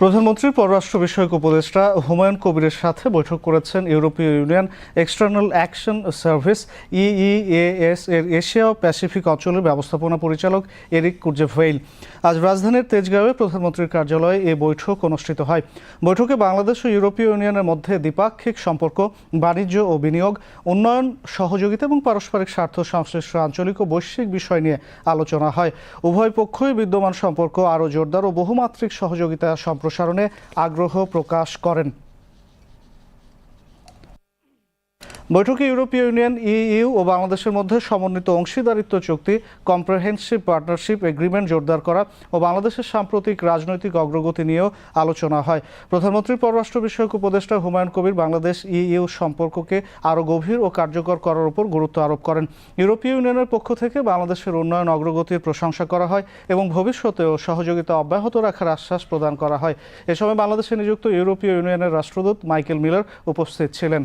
প্রধানমন্ত্রীর পররাষ্ট্র বিষয়ক উপদেষ্টা হুমায়ুন কবিরের সাথে বৈঠক করেছেন ইউরোপীয় ইউনিয়ন এক্সটার্নাল অ্যাকশন সার্ভিস ইইএএস এর এশিয়া ও প্যাসিফিক অঞ্চলের ব্যবস্থাপনা পরিচালক এরিক কুর্জেভেইল। আজ রাজধানীর তেজগাঁওয়ে প্রধানমন্ত্রীর কার্যালয়ে এই বৈঠক অনুষ্ঠিত হয়। বৈঠকে বাংলাদেশ ও ইউরোপীয় ইউনিয়নের মধ্যে দ্বিপাক্ষিক সম্পর্ক, বাণিজ্য ও বিনিয়োগ, উন্নয়ন, সহযোগিতা এবং পারস্পরিক স্বার্থ সংশ্লিষ্ট আঞ্চলিক ও বৈশ্বিক বিষয় নিয়ে আলোচনা হয়। উভয় পক্ষই বিদ্যমান সম্পর্ক আরও জোরদার ও বহুমাত্রিক সহযোগিতা সম্প্রসারণে আগ্রহ প্রকাশ করেন। বৈঠকে ইউরোপীয় ইউনিয়ন ইইউ ও বাংলাদেশের মধ্যে সমন্বিত অংশীদারিত্ব চুক্তি কম্প্রিহেনসিভ পার্টনারশিপ এগ্রিমেন্ট জোরদার করা ও বাংলাদেশের সাম্প্রতিক রাজনৈতিক অগ্রগতি নিয়েও আলোচনা হয়। প্রধানমন্ত্রীর পররাষ্ট্র বিষয়ক উপদেষ্টা হুমায়ুন কবির বাংলাদেশ ইইউ সম্পর্ককে আরও গভীর ও কার্যকর করার উপর গুরুত্ব আরোপ করেন। ইউরোপীয় ইউনিয়নের পক্ষ থেকে বাংলাদেশের উন্নয়ন অগ্রগতির প্রশংসা করা হয় এবং ভবিষ্যতেও সহযোগিতা অব্যাহত রাখার আশ্বাস প্রদান করা হয়। এ সময় বাংলাদেশে নিযুক্ত ইউরোপীয় ইউনিয়নের রাষ্ট্রদূত মাইকেল মিলার উপস্থিত ছিলেন।